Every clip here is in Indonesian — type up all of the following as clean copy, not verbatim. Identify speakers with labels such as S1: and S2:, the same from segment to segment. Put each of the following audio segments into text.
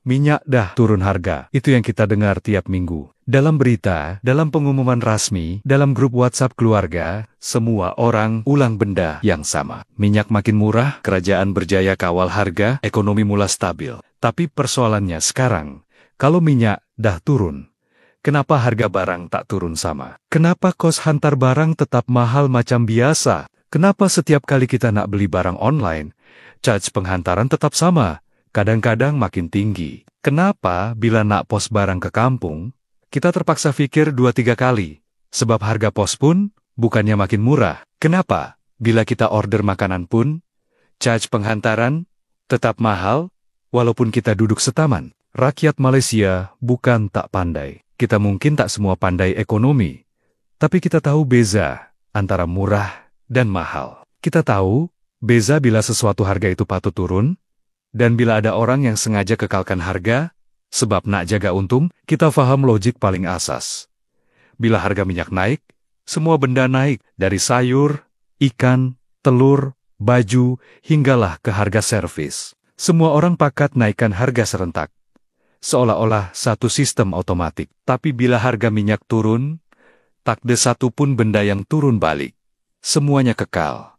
S1: minyak dah turun harga. Itu yang kita dengar tiap minggu. Dalam berita, dalam pengumuman rasmi, dalam grup WhatsApp keluarga, semua orang ulang benda yang sama. Minyak makin murah, kerajaan berjaya kawal harga, ekonomi mulai stabil. Tapi persoalannya sekarang, kalau minyak dah turun, kenapa harga barang tak turun sama? Kenapa kos hantar barang tetap mahal macam biasa? Kenapa setiap kali kita nak beli barang online, charge penghantaran tetap sama? Kadang-kadang makin tinggi. Kenapa bila nak pos barang ke kampung, kita terpaksa pikir 2-3 kali? Sebab harga pos pun bukannya makin murah. Kenapa bila kita order makanan pun, charge penghantaran tetap mahal walaupun kita duduk setaman? Rakyat Malaysia bukan tak pandai. Kita mungkin tak semua pandai ekonomi. Tapi kita tahu beza antara murah dan mahal. Kita tahu beza bila sesuatu harga itu patut turun, dan bila ada orang yang sengaja kekalkan harga, sebab nak jaga untung. Kita faham logik paling asas. Bila harga minyak naik, semua benda naik, dari sayur, ikan, telur, baju, hinggalah ke harga servis. Semua orang pakat naikkan harga serentak, seolah-olah satu sistem otomatik. Tapi bila harga minyak turun, tak ada satu pun benda yang turun balik. Semuanya kekal,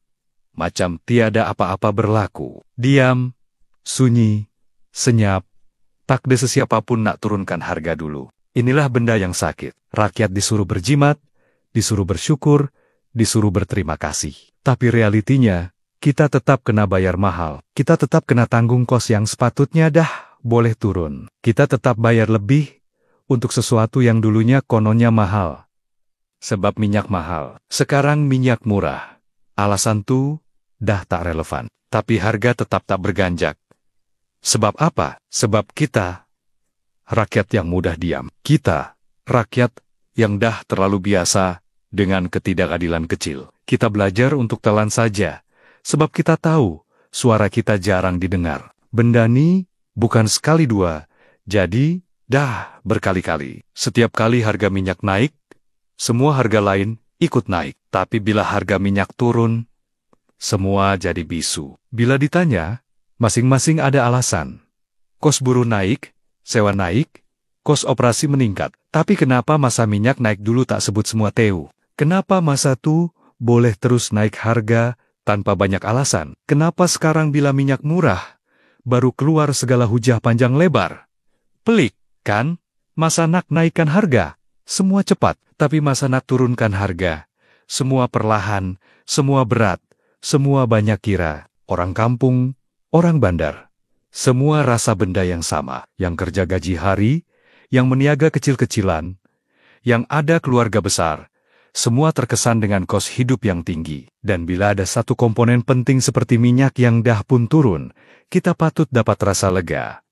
S1: macam tiada apa-apa berlaku. Diam, sunyi, senyap, tak ada sesiapa pun nak turunkan harga dulu. Inilah benda yang sakit. Rakyat disuruh berjimat, disuruh bersyukur, disuruh berterima kasih. Tapi realitinya, kita tetap kena bayar mahal. Kita tetap kena tanggung kos yang sepatutnya dah boleh turun. Kita tetap bayar lebih untuk sesuatu yang dulunya kononnya mahal. Sebab minyak mahal, sekarang minyak murah. Alasan tu dah tak relevan. Tapi harga tetap tak berganjak. Sebab apa? Sebab kita, rakyat yang mudah diam. Kita, rakyat yang dah terlalu biasa dengan ketidakadilan kecil. Kita belajar untuk telan saja. Sebab kita tahu, suara kita jarang didengar. Benda ni bukan sekali dua, jadi dah berkali-kali. Setiap kali harga minyak naik, semua harga lain ikut naik. Tapi bila harga minyak turun, semua jadi bisu. Bila ditanya, masing-masing ada alasan. Kos buruh naik, sewa naik, kos operasi meningkat. Tapi kenapa masa minyak naik dulu tak sebut semua TU? Kenapa masa tu boleh terus naik harga tanpa banyak alasan? Kenapa sekarang bila minyak murah, baru keluar segala hujah panjang lebar? Pelik, kan? Masa nak naikkan harga, semua cepat. Tapi masa nak turunkan harga, semua perlahan, semua berat, semua banyak kira. Orang kampung, orang bandar, semua rasa benda yang sama. Yang kerja gaji hari, yang meniaga kecil-kecilan, yang ada keluarga besar, semua terkesan dengan kos hidup yang tinggi. Dan bila ada satu komponen penting seperti minyak yang dah pun turun, kita patut dapat rasa lega.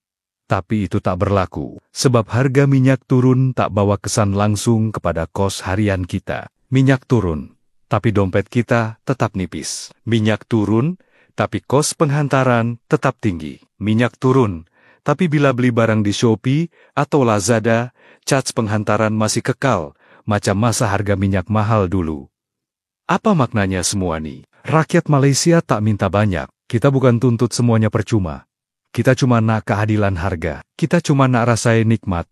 S1: Tapi itu tak berlaku, sebab harga minyak turun tak bawa kesan langsung kepada kos harian kita. Minyak turun, tapi dompet kita tetap nipis. Minyak turun, tapi kos penghantaran tetap tinggi. Minyak turun, tapi bila beli barang di Shopee atau Lazada, charge penghantaran masih kekal, macam masa harga minyak mahal dulu. Apa maknanya semua ni? Rakyat Malaysia tak minta banyak. Kita bukan tuntut semuanya percuma. Kita cuma nak keadilan harga. Kita cuma nak rasain nikmat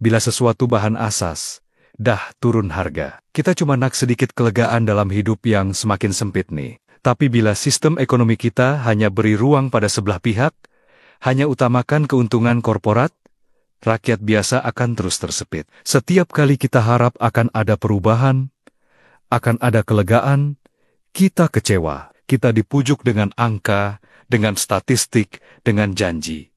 S1: bila sesuatu bahan asas dah turun harga. Kita cuma nak sedikit kelegaan dalam hidup yang semakin sempit nih. Tapi bila sistem ekonomi kita hanya beri ruang pada sebelah pihak, hanya utamakan keuntungan korporat, rakyat biasa akan terus tersepit. Setiap kali kita harap akan ada perubahan, akan ada kelegaan, kita kecewa. Kita dipujuk dengan angka, dengan statistik, dengan janji.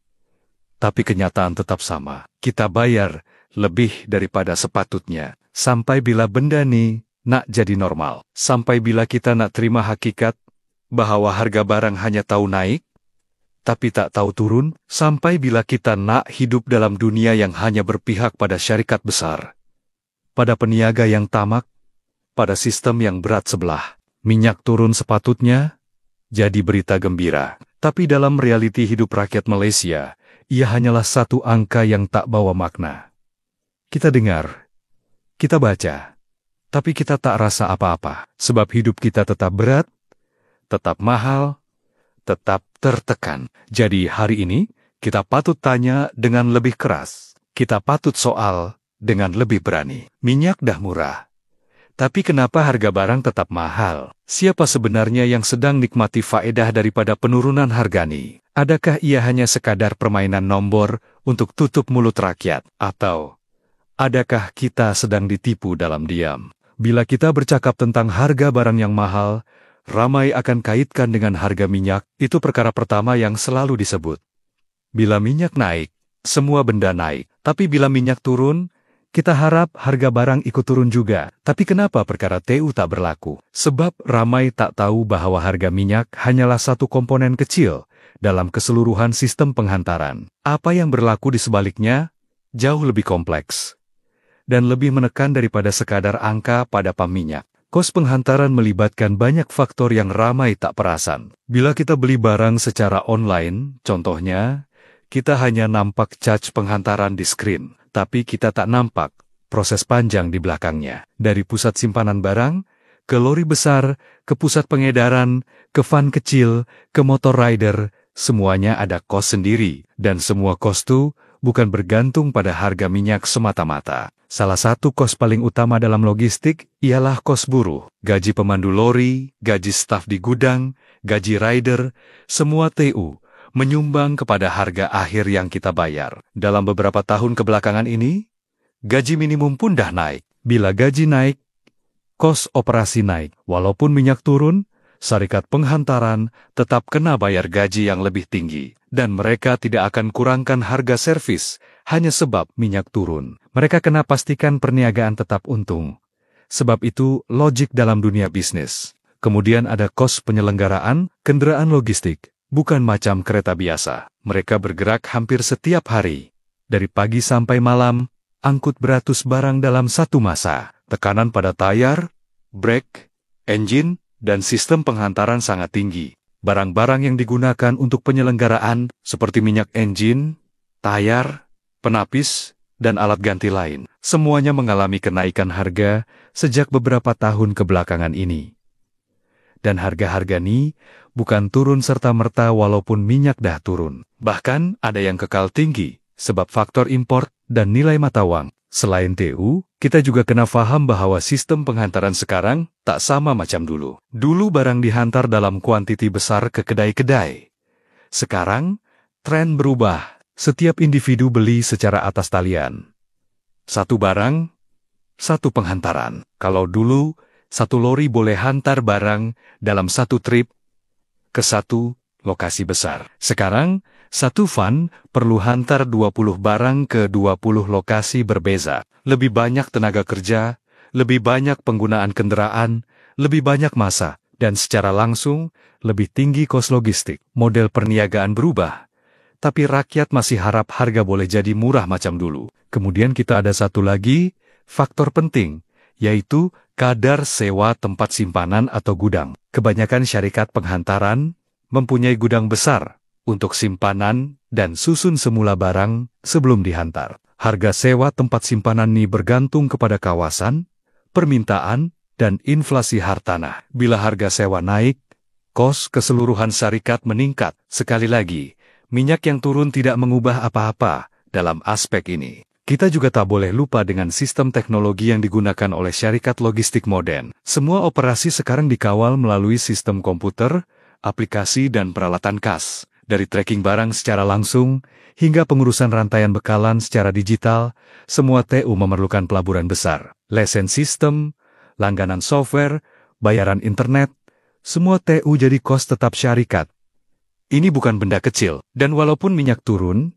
S1: Tapi kenyataan tetap sama. Kita bayar lebih daripada sepatutnya. Sampai bila benda ni nak jadi normal. Sampai bila kita nak terima hakikat bahwa harga barang hanya tahu naik, tapi tak tahu turun. Sampai bila kita nak hidup dalam dunia yang hanya berpihak pada syarikat besar, pada peniaga yang tamak, pada sistem yang berat sebelah. Minyak turun sepatutnya jadi berita gembira. Tapi dalam realiti hidup rakyat Malaysia, ia hanyalah satu angka yang tak bawa makna. Kita dengar, kita baca, tapi kita tak rasa apa-apa. Sebab hidup kita tetap berat, tetap mahal, tetap tertekan. Jadi hari ini, Kita patut tanya dengan lebih keras. Kita patut soal dengan lebih berani. Minyak dah murah. Tapi kenapa harga barang tetap mahal? Siapa sebenarnya yang sedang nikmati faedah daripada penurunan harga ini? Adakah ia hanya sekadar permainan nombor untuk tutup mulut rakyat? Atau adakah kita sedang ditipu dalam diam? Bila kita bercakap tentang harga barang yang mahal, ramai akan kaitkan dengan harga minyak. Itu perkara pertama yang selalu disebut. Bila minyak naik, semua benda naik. Tapi bila minyak turun, kita harap harga barang ikut turun juga. Tapi kenapa perkara TU tak berlaku? Sebab ramai tak tahu bahwa harga minyak hanyalah satu komponen kecil dalam keseluruhan sistem penghantaran. Apa yang berlaku di sebaliknya jauh lebih kompleks dan lebih menekan daripada sekadar angka pada pam minyak. Kos penghantaran melibatkan banyak faktor yang ramai tak perasan. Bila kita beli barang secara online, contohnya, kita hanya nampak charge penghantaran di screen, tapi kita tak nampak proses panjang di belakangnya. Dari pusat simpanan barang, ke lori besar, ke pusat pengedaran, ke van kecil, ke motor rider, semuanya ada kos sendiri. Dan semua kos itu bukan bergantung pada harga minyak semata-mata. Salah satu kos paling utama dalam logistik ialah kos buruh. Gaji pemandu lori, gaji staf di gudang, gaji rider, semua TU menyumbang kepada harga akhir yang kita bayar. Dalam beberapa tahun kebelakangan ini, gaji minimum pun dah naik. Bila gaji naik, kos operasi naik. Walaupun minyak turun, syarikat penghantaran tetap kena bayar gaji yang lebih tinggi. Dan mereka tidak akan kurangkan harga servis hanya sebab minyak turun. Mereka kena pastikan perniagaan tetap untung. Sebab itu logik dalam dunia bisnis. Kemudian ada kos penyelenggaraan, kendaraan logistik. Bukan macam kereta biasa. Mereka bergerak hampir setiap hari. Dari pagi sampai malam, angkut beratus barang dalam satu masa. Tekanan pada tayar, brake, engine, dan sistem penghantaran sangat tinggi. Barang-barang yang digunakan untuk penyelenggaraan, seperti minyak engine, tayar, penapis, dan alat ganti lain, semuanya mengalami kenaikan harga sejak beberapa tahun kebelakangan ini. Dan harga-harga ini bukan turun serta-merta walaupun minyak dah turun. Bahkan ada yang kekal tinggi, sebab faktor import dan nilai mata uang. Selain TU, kita juga kena faham bahwa sistem penghantaran sekarang tak sama macam dulu. Dulu barang dihantar dalam kuantiti besar ke kedai-kedai. Sekarang, tren berubah. Setiap individu beli secara atas talian. Satu barang, satu penghantaran. Kalau dulu, satu lori boleh hantar barang dalam satu trip ke satu lokasi besar. Sekarang, satu van perlu hantar 20 barang ke 20 lokasi berbeza. Lebih banyak tenaga kerja, lebih banyak penggunaan kendaraan, lebih banyak masa, dan secara langsung lebih tinggi kos logistik. Model perniagaan berubah, tapi rakyat masih harap harga boleh jadi murah macam dulu. Kemudian kita ada satu lagi, faktor penting, yaitu kadar sewa tempat simpanan atau gudang. Kebanyakan syarikat penghantaran mempunyai gudang besar untuk simpanan dan susun semula barang sebelum dihantar. Harga sewa tempat simpanan ini bergantung kepada kawasan, permintaan, dan inflasi hartanah. Bila harga sewa naik, kos keseluruhan syarikat meningkat. Sekali lagi, minyak yang turun tidak mengubah apa-apa dalam aspek ini. Kita juga tak boleh lupa dengan sistem teknologi yang digunakan oleh syarikat logistik modern. Semua operasi sekarang dikawal melalui sistem komputer, aplikasi, dan peralatan khas. Dari tracking barang secara langsung, hingga pengurusan rantaian bekalan secara digital, semua TU memerlukan pelaburan besar. Lesen sistem, langganan software, bayaran internet, semua TU jadi kos tetap syarikat. Ini bukan benda kecil, dan walaupun minyak turun,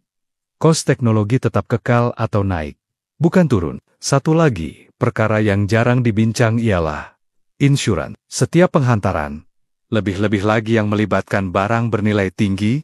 S1: kos teknologi tetap kekal atau naik, bukan turun. Satu lagi, perkara yang jarang dibincang ialah insuran. Setiap penghantaran, lebih-lebih lagi yang melibatkan barang bernilai tinggi,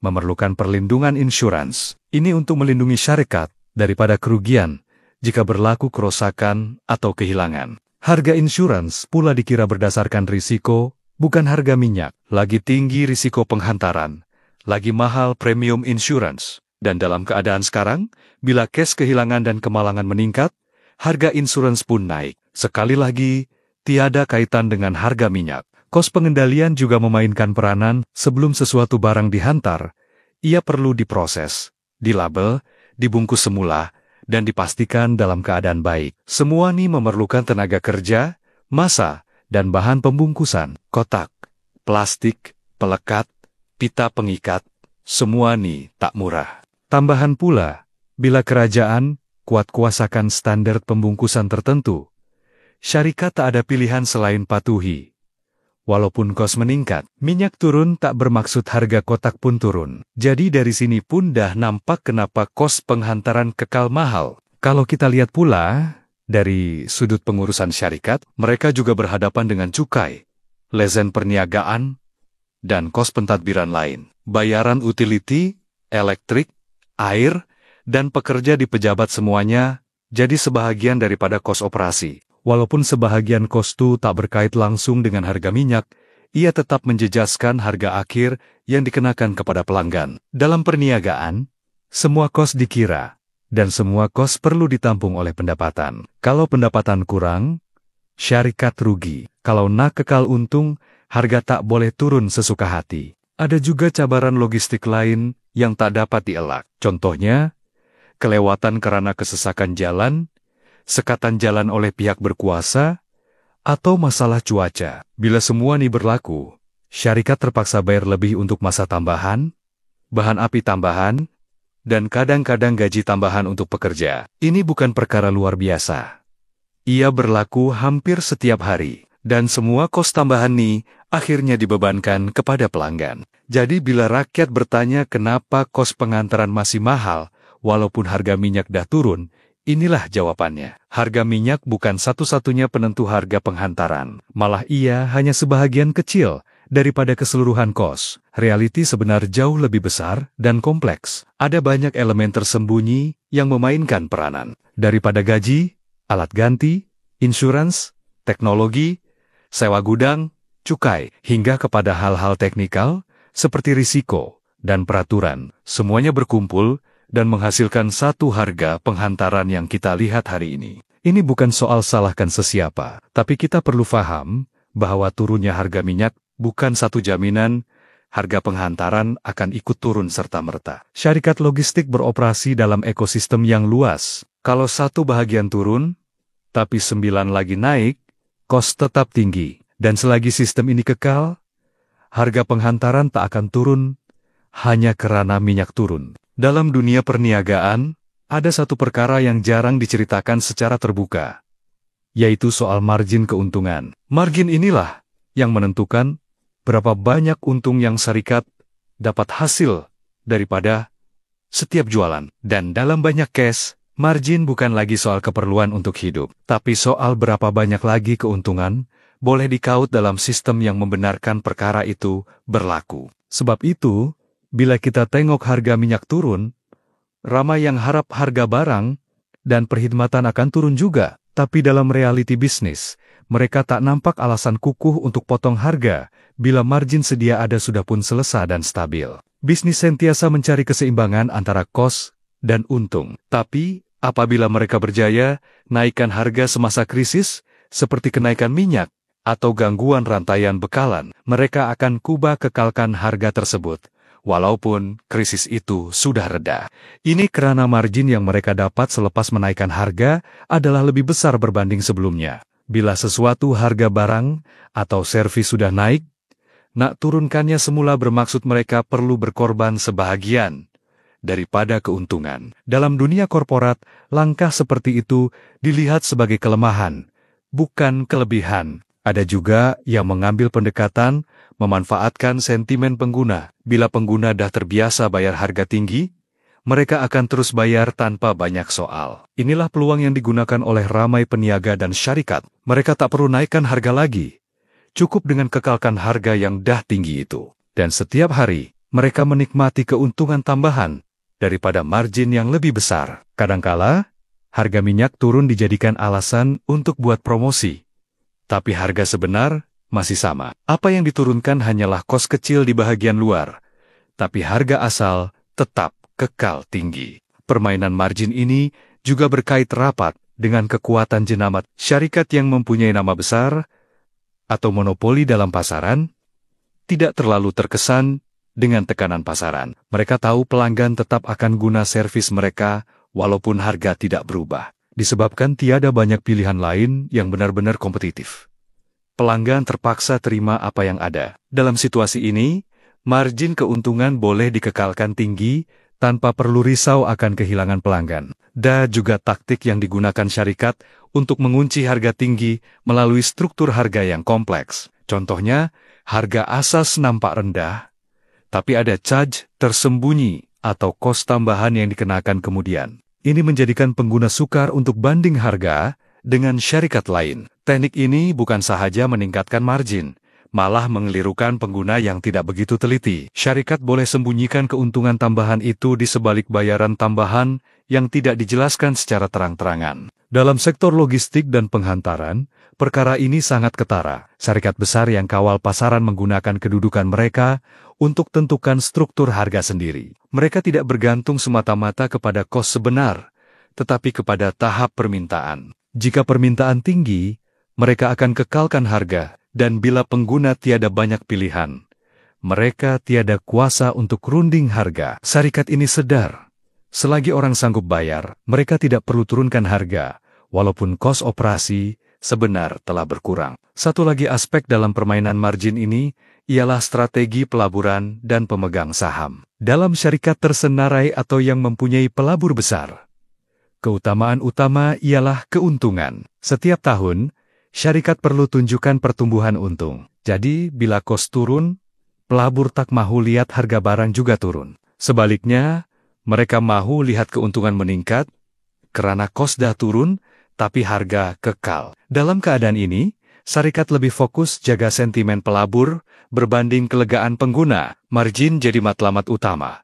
S1: memerlukan perlindungan insurans. Ini untuk melindungi syarikat daripada kerugian jika berlaku kerusakan atau kehilangan. Harga insurans pula dikira berdasarkan risiko, bukan harga minyak. Lagi tinggi risiko penghantaran, lagi mahal premium insurance. Dan dalam keadaan sekarang, bila case kehilangan dan kemalangan meningkat, harga insurans pun naik. Sekali lagi, tiada kaitan dengan harga minyak. Kos pengendalian juga memainkan peranan sebelum sesuatu barang dihantar. Ia perlu diproses, dilabel, dibungkus semula, dan dipastikan dalam keadaan baik. Semua ini memerlukan tenaga kerja, massa, dan bahan pembungkusan, kotak, plastik, pelekat, pita pengikat, semua ini tak murah. Tambahan pula, bila kerajaan kuat kuasakan standar pembungkusan tertentu, syarikat tak ada pilihan selain patuhi. Walaupun kos meningkat, minyak turun tak bermaksud harga kotak pun turun. Jadi dari sini pun dah nampak kenapa kos penghantaran kekal mahal. Kalau kita lihat pula, dari sudut pengurusan syarikat, mereka juga berhadapan dengan cukai, lesen perniagaan, dan kos pentadbiran lain. Bayaran utility, elektrik, air, dan pekerja di pejabat semuanya jadi sebahagian daripada kos operasi. Walaupun sebahagian kos itu tak berkait langsung dengan harga minyak, ia tetap menjejaskan harga akhir yang dikenakan kepada pelanggan. Dalam perniagaan, semua kos dikira, dan semua kos perlu ditampung oleh pendapatan. Kalau pendapatan kurang, syarikat rugi. Kalau nak kekal untung, harga tak boleh turun sesuka hati. Ada juga cabaran logistik lain yang tak dapat dielak. Contohnya, kelewatan karena kesesakan jalan, sekatan jalan oleh pihak berkuasa, atau masalah cuaca. Bila semua ini berlaku, syarikat terpaksa bayar lebih untuk masa tambahan, bahan api tambahan, dan kadang-kadang gaji tambahan untuk pekerja. Ini bukan perkara luar biasa. Ia berlaku hampir setiap hari, dan semua kos tambahan ini akhirnya dibebankan kepada pelanggan. Jadi bila rakyat bertanya kenapa kos pengantaran masih mahal, walaupun harga minyak dah turun, inilah jawabannya. Harga minyak bukan satu-satunya penentu harga penghantaran. Malah ia hanya sebahagian kecil daripada keseluruhan kos. Realiti sebenar jauh lebih besar dan kompleks. Ada banyak elemen tersembunyi yang memainkan peranan. Daripada gaji, alat ganti, insurans, teknologi, sewa gudang, cukai, hingga kepada hal-hal teknikal seperti risiko dan peraturan. Semuanya berkumpul dan menghasilkan satu harga penghantaran yang kita lihat hari ini. Ini bukan soal salahkan sesiapa, tapi kita perlu paham bahwa turunnya harga minyak bukan satu jaminan harga penghantaran akan ikut turun serta-merta. Syarikat logistik beroperasi dalam ekosistem yang luas. Kalau satu bahagian turun, tapi 9 lagi naik, kos tetap tinggi. Dan selagi sistem ini kekal, harga penghantaran tak akan turun hanya karena minyak turun. Dalam dunia perniagaan, ada satu perkara yang jarang diceritakan secara terbuka, yaitu soal margin keuntungan. Margin inilah yang menentukan berapa banyak untung yang syarikat dapat hasil daripada setiap jualan. Dan dalam banyak case, margin bukan lagi soal keperluan untuk hidup, tapi soal berapa banyak lagi keuntungan boleh dikaut dalam sistem yang membenarkan perkara itu berlaku. Sebab itu, bila kita tengok harga minyak turun, ramai yang harap harga barang dan perkhidmatan akan turun juga. Tapi dalam realiti bisnis, mereka tak nampak alasan kukuh untuk potong harga bila margin sedia ada sudah pun selesai dan stabil. Bisnis sentiasa mencari keseimbangan antara kos dan untung. Tapi, apabila mereka berjaya naikkan harga semasa krisis, seperti kenaikan minyak atau gangguan rantaian bekalan, mereka akan kubah kekalkan harga tersebut. Walaupun krisis itu sudah reda. Ini karena margin yang mereka dapat selepas menaikkan harga adalah lebih besar berbanding sebelumnya. Bila sesuatu harga barang atau servis sudah naik, nak turunkannya semula bermaksud mereka perlu berkorban sebahagian daripada keuntungan. Dalam dunia korporat, langkah seperti itu dilihat sebagai kelemahan, bukan kelebihan. Ada juga yang mengambil pendekatan memanfaatkan sentimen pengguna. Bila pengguna dah terbiasa bayar harga tinggi, mereka akan terus bayar tanpa banyak soal. Inilah peluang yang digunakan oleh ramai peniaga dan syarikat. Mereka tak perlu naikkan harga lagi. Cukup dengan kekalkan harga yang dah tinggi itu. Dan setiap hari, mereka menikmati keuntungan tambahan daripada margin yang lebih besar. Kadangkala, harga minyak turun dijadikan alasan untuk buat promosi. Tapi harga sebenar masih sama. Apa yang diturunkan hanyalah kos kecil di bahagian luar, tapi harga asal tetap kekal tinggi. Permainan margin ini juga berkait rapat dengan kekuatan jenama. Syarikat yang mempunyai nama besar atau monopoli dalam pasaran tidak terlalu terkesan dengan tekanan pasaran. Mereka tahu pelanggan tetap akan guna servis mereka walaupun harga tidak berubah. Disebabkan tiada banyak pilihan lain yang benar-benar kompetitif, pelanggan terpaksa terima apa yang ada. Dalam situasi ini, margin keuntungan boleh dikekalkan tinggi tanpa perlu risau akan kehilangan pelanggan. Dan juga taktik yang digunakan syarikat untuk mengunci harga tinggi melalui struktur harga yang kompleks. Contohnya, harga asas nampak rendah, tapi ada charge tersembunyi atau kos tambahan yang dikenakan kemudian. Ini menjadikan pengguna sukar untuk banding harga dengan syarikat lain. Teknik ini bukan sahaja meningkatkan margin, malah mengelirukan pengguna yang tidak begitu teliti. Syarikat boleh sembunyikan keuntungan tambahan itu di sebalik bayaran tambahan yang tidak dijelaskan secara terang-terangan. Dalam sektor logistik dan penghantaran, perkara ini sangat ketara. Syarikat besar yang kawal pasaran menggunakan kedudukan mereka untuk tentukan struktur harga sendiri. Mereka tidak bergantung semata-mata kepada kos sebenar, tetapi kepada tahap permintaan. Jika permintaan tinggi, mereka akan kekalkan harga, dan bila pengguna tiada banyak pilihan, mereka tiada kuasa untuk runding harga. Syarikat ini sedar, selagi orang sanggup bayar, mereka tidak perlu turunkan harga, walaupun kos operasi sebenar telah berkurang. Satu lagi aspek dalam permainan margin ini ialah strategi pelaburan dan pemegang saham. Dalam syarikat tersenarai atau yang mempunyai pelabur besar, keutamaan utama ialah keuntungan. Setiap tahun, syarikat perlu tunjukkan pertumbuhan untung. Jadi, bila kos turun, pelabur tak mahu lihat harga barang juga turun. Sebaliknya, mereka mahu lihat keuntungan meningkat, karena kos dah turun, tapi harga kekal. Dalam keadaan ini, syarikat lebih fokus jaga sentimen pelabur berbanding kelegaan pengguna. Margin jadi matlamat utama,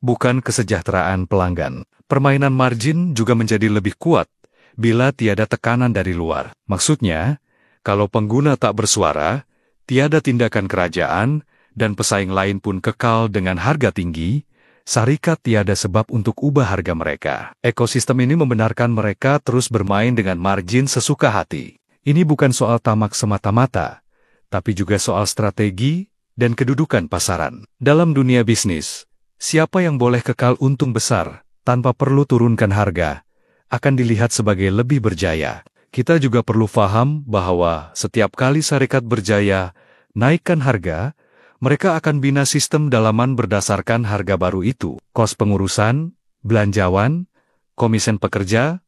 S1: bukan kesejahteraan pelanggan. Permainan margin juga menjadi lebih kuat bila tiada tekanan dari luar. Maksudnya, kalau pengguna tak bersuara, tiada tindakan kerajaan, dan pesaing lain pun kekal dengan harga tinggi, syarikat tiada sebab untuk ubah harga mereka. Ekosistem ini membenarkan mereka terus bermain dengan margin sesuka hati. Ini bukan soal tamak semata-mata, tapi juga soal strategi dan kedudukan pasaran. Dalam dunia bisnis, siapa yang boleh kekal untung besar tanpa perlu turunkan harga, akan dilihat sebagai lebih berjaya. Kita juga perlu paham bahwa setiap kali syarikat berjaya naikkan harga, mereka akan bina sistem dalaman berdasarkan harga baru itu. Kos pengurusan, belanjawan, komisen pekerja,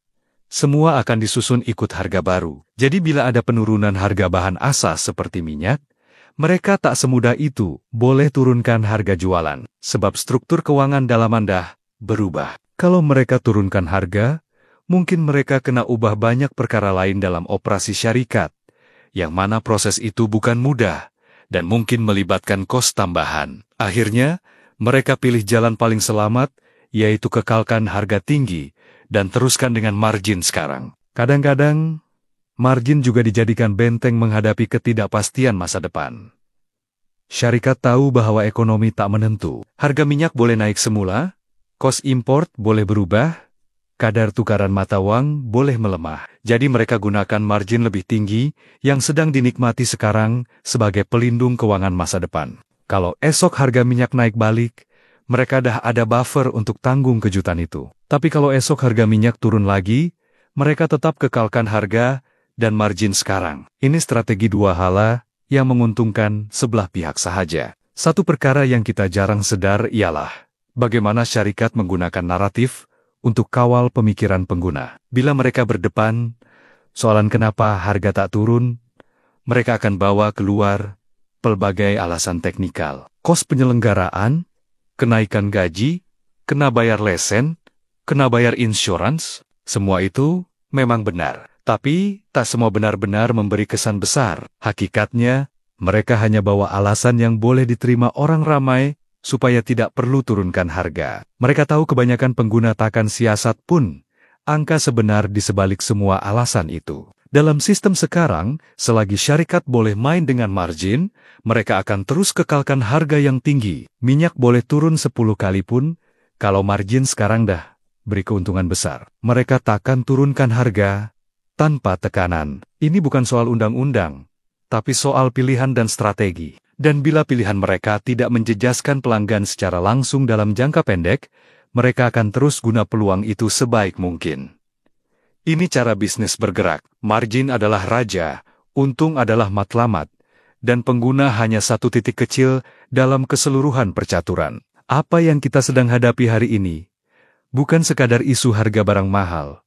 S1: semua akan disusun ikut harga baru. Jadi bila ada penurunan harga bahan asas seperti minyak, mereka tak semudah itu boleh turunkan harga jualan, sebab struktur keuangan dalaman dah berubah. Kalau mereka turunkan harga, mungkin mereka kena ubah banyak perkara lain dalam operasi syarikat, yang mana proses itu bukan mudah, dan mungkin melibatkan kos tambahan. Akhirnya, mereka pilih jalan paling selamat, yaitu kekalkan harga tinggi, dan teruskan dengan margin sekarang. Kadang-kadang, margin juga dijadikan benteng menghadapi ketidakpastian masa depan. Syarikat tahu bahwa ekonomi tak menentu. Harga minyak boleh naik semula, kos import boleh berubah, kadar tukaran mata uang boleh melemah. Jadi mereka gunakan margin lebih tinggi yang sedang dinikmati sekarang sebagai pelindung keuangan masa depan. Kalau esok harga minyak naik balik, mereka dah ada buffer untuk tanggung kejutan itu. Tapi kalau esok harga minyak turun lagi, mereka tetap kekalkan harga dan margin sekarang. Ini strategi dua hala yang menguntungkan sebelah pihak sahaja. Satu perkara yang kita jarang sadar ialah bagaimana syarikat menggunakan naratif untuk kawal pemikiran pengguna. Bila mereka berdepan, soalan kenapa harga tak turun, mereka akan bawa keluar pelbagai alasan teknikal. Kos penyelenggaraan, kenaikan gaji, kena bayar lesen, kena bayar insurans, semua itu memang benar. Tapi, tak semua benar-benar memberi kesan besar. Hakikatnya, mereka hanya bawa alasan yang boleh diterima orang ramai, supaya tidak perlu turunkan harga. Mereka tahu kebanyakan pengguna takkan siasat pun angka sebenar di sebalik semua alasan itu. Dalam sistem sekarang, selagi syarikat boleh main dengan margin, mereka akan terus kekalkan harga yang tinggi. Minyak boleh turun 10 kali pun, kalau margin sekarang dah beri keuntungan besar. Mereka takkan turunkan harga tanpa tekanan. Ini bukan soal undang-undang, tapi soal pilihan dan strategi. Dan bila pilihan mereka tidak menjejaskan pelanggan secara langsung dalam jangka pendek, mereka akan terus guna peluang itu sebaik mungkin. Ini cara bisnis bergerak. Margin adalah raja, untung adalah matlamat, dan pengguna hanya satu titik kecil dalam keseluruhan percaturan. Apa yang kita sedang hadapi hari ini bukan sekadar isu harga barang mahal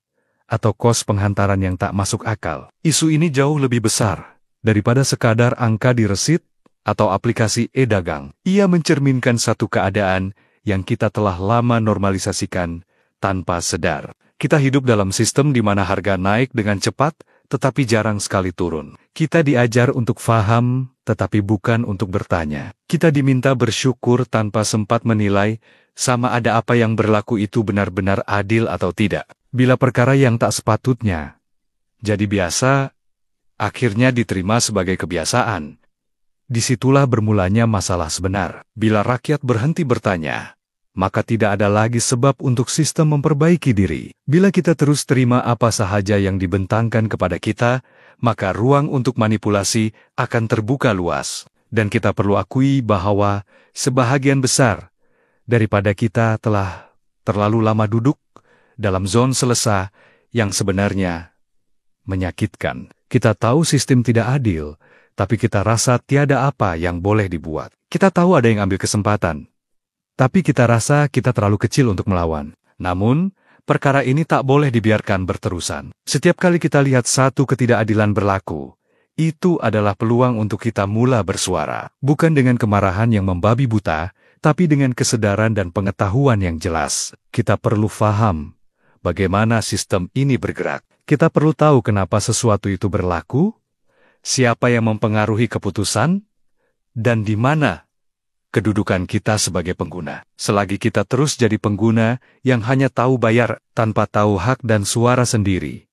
S1: atau kos penghantaran yang tak masuk akal. Isu ini jauh lebih besar daripada sekadar angka di resit atau aplikasi e-dagang. Ia mencerminkan satu keadaan yang kita telah lama normalisasikan tanpa sadar. Kita hidup dalam sistem di mana harga naik dengan cepat, tetapi jarang sekali turun. Kita diajar untuk faham, tetapi bukan untuk bertanya. Kita diminta bersyukur tanpa sempat menilai sama ada apa yang berlaku itu benar-benar adil atau tidak. Bila perkara yang tak sepatutnya jadi biasa, akhirnya diterima sebagai kebiasaan. Disitulah bermulanya masalah sebenar. Bila rakyat berhenti bertanya, maka tidak ada lagi sebab untuk sistem memperbaiki diri. Bila kita terus terima apa sahaja yang dibentangkan kepada kita, maka ruang untuk manipulasi akan terbuka luas. Dan kita perlu akui bahwa sebahagian besar daripada kita telah terlalu lama duduk dalam zona selesa yang sebenarnya menyakitkan. Kita tahu sistem tidak adil, tapi kita rasa tiada apa yang boleh dibuat. Kita tahu ada yang ambil kesempatan, tapi kita rasa kita terlalu kecil untuk melawan. Namun, perkara ini tak boleh dibiarkan berterusan. Setiap kali kita lihat satu ketidakadilan berlaku, itu adalah peluang untuk kita mula bersuara. Bukan dengan kemarahan yang membabi buta, tapi dengan kesadaran dan pengetahuan yang jelas. Kita perlu faham bagaimana sistem ini bergerak. Kita perlu tahu kenapa sesuatu itu berlaku, siapa yang mempengaruhi keputusan, dan di mana kedudukan kita sebagai pengguna. Selagi kita terus jadi pengguna yang hanya tahu bayar tanpa tahu hak dan suara sendiri,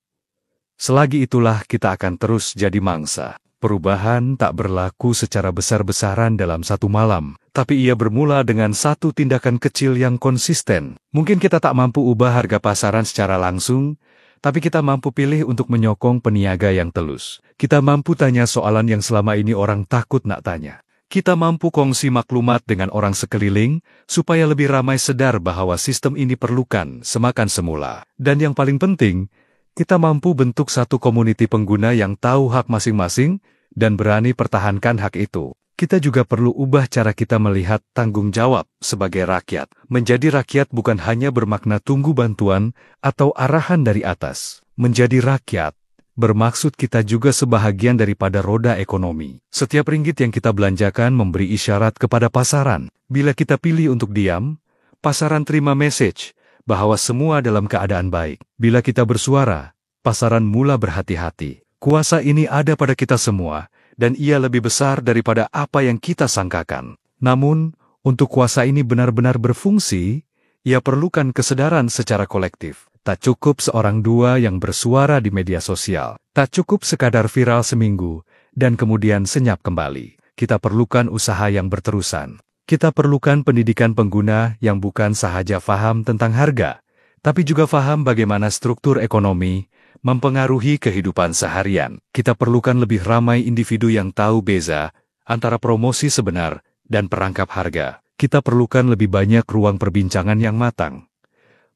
S1: selagi itulah kita akan terus jadi mangsa. Perubahan tak berlaku secara besar-besaran dalam satu malam, tapi ia bermula dengan satu tindakan kecil yang konsisten. Mungkin kita tak mampu ubah harga pasaran secara langsung, tapi kita mampu pilih untuk menyokong peniaga yang telus. Kita mampu tanya soalan yang selama ini orang takut nak tanya. Kita mampu kongsi maklumat dengan orang sekeliling, supaya lebih ramai sadar bahwa sistem ini perlukan semakan semula. Dan yang paling penting, kita mampu bentuk satu komuniti pengguna yang tahu hak masing-masing dan berani pertahankan hak itu. Kita juga perlu ubah cara kita melihat tanggung jawab sebagai rakyat. Menjadi rakyat bukan hanya bermakna tunggu bantuan atau arahan dari atas. Menjadi rakyat bermaksud kita juga sebahagian daripada roda ekonomi. Setiap ringgit yang kita belanjakan memberi isyarat kepada pasaran. Bila kita pilih untuk diam, pasaran terima message bahwa semua dalam keadaan baik. Bila kita bersuara, pasaran mula berhati-hati. Kuasa ini ada pada kita semua, dan ia lebih besar daripada apa yang kita sangkakan. Namun, untuk kuasa ini benar-benar berfungsi, ia perlukan kesadaran secara kolektif. Tak cukup seorang dua yang bersuara di media sosial. Tak cukup sekadar viral seminggu, dan kemudian senyap kembali. Kita perlukan usaha yang berterusan. Kita perlukan pendidikan pengguna yang bukan sahaja faham tentang harga, tapi juga faham bagaimana struktur ekonomi mempengaruhi kehidupan seharian. Kita perlukan lebih ramai individu yang tahu beza antara promosi sebenar dan perangkap harga. Kita perlukan lebih banyak ruang perbincangan yang matang,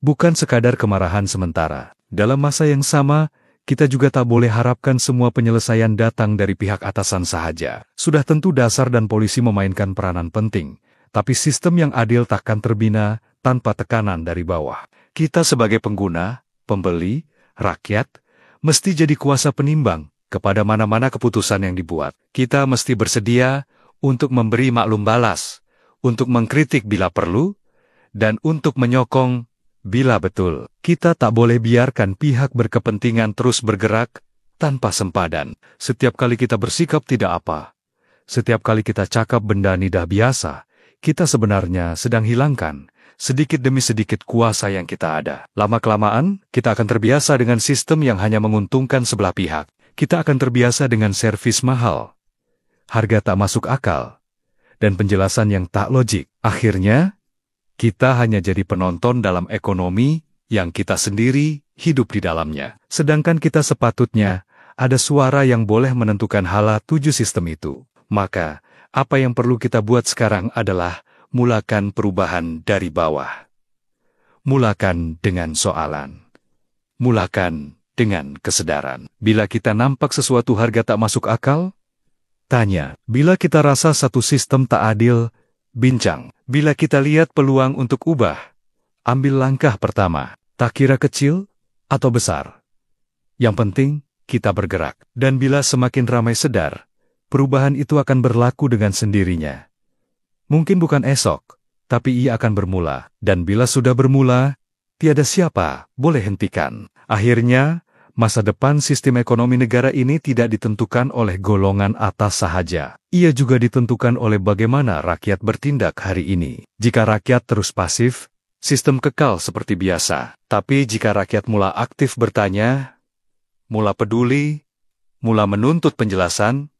S1: bukan sekadar kemarahan sementara. Dalam masa yang sama, kita juga tak boleh harapkan semua penyelesaian datang dari pihak atasan sahaja. Sudah tentu dasar dan polisi memainkan peranan penting, tapi sistem yang adil takkan terbina tanpa tekanan dari bawah. Kita sebagai pengguna, pembeli, rakyat, mesti jadi kuasa penimbang kepada mana-mana keputusan yang dibuat. Kita mesti bersedia untuk memberi maklum balas, untuk mengkritik bila perlu, dan untuk menyokong bila betul. Kita tak boleh biarkan pihak berkepentingan terus bergerak tanpa sempadan. Setiap kali kita bersikap tidak apa, setiap kali kita cakap benda nidah biasa, kita sebenarnya sedang hilangkan sedikit demi sedikit kuasa yang kita ada. Lama-kelamaan, kita akan terbiasa dengan sistem yang hanya menguntungkan sebelah pihak. Kita akan terbiasa dengan servis mahal, harga tak masuk akal, dan penjelasan yang tak logik. Akhirnya, kita hanya jadi penonton dalam ekonomi yang kita sendiri hidup di dalamnya. Sedangkan kita sepatutnya ada suara yang boleh menentukan hala tuju sistem itu. Maka, Apa yang perlu kita buat sekarang adalah mulakan perubahan dari bawah. Mulakan dengan soalan. Mulakan dengan kesadaran. Bila kita nampak sesuatu harga tak masuk akal, tanya. Bila kita rasa satu sistem tak adil, bincang. Bila kita lihat peluang untuk ubah, ambil langkah pertama. Tak kira kecil atau besar. Yang penting, kita bergerak. Dan bila semakin ramai sadar, perubahan itu akan berlaku dengan sendirinya. Mungkin bukan esok, tapi ia akan bermula. Dan bila sudah bermula, tiada siapa boleh hentikan. Akhirnya, masa depan sistem ekonomi negara ini tidak ditentukan oleh golongan atas sahaja. Ia juga ditentukan oleh bagaimana rakyat bertindak hari ini. Jika rakyat terus pasif, sistem kekal seperti biasa. Tapi jika rakyat mula aktif bertanya, mula peduli, mula menuntut penjelasan,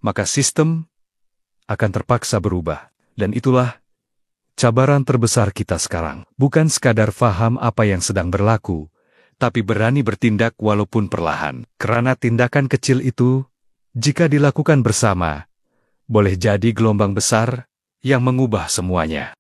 S1: maka sistem akan terpaksa berubah. Dan itulah cabaran terbesar kita sekarang. Bukan sekadar faham apa yang sedang berlaku, tapi berani bertindak walaupun perlahan. Karena tindakan kecil itu, jika dilakukan bersama, boleh jadi gelombang besar yang mengubah semuanya.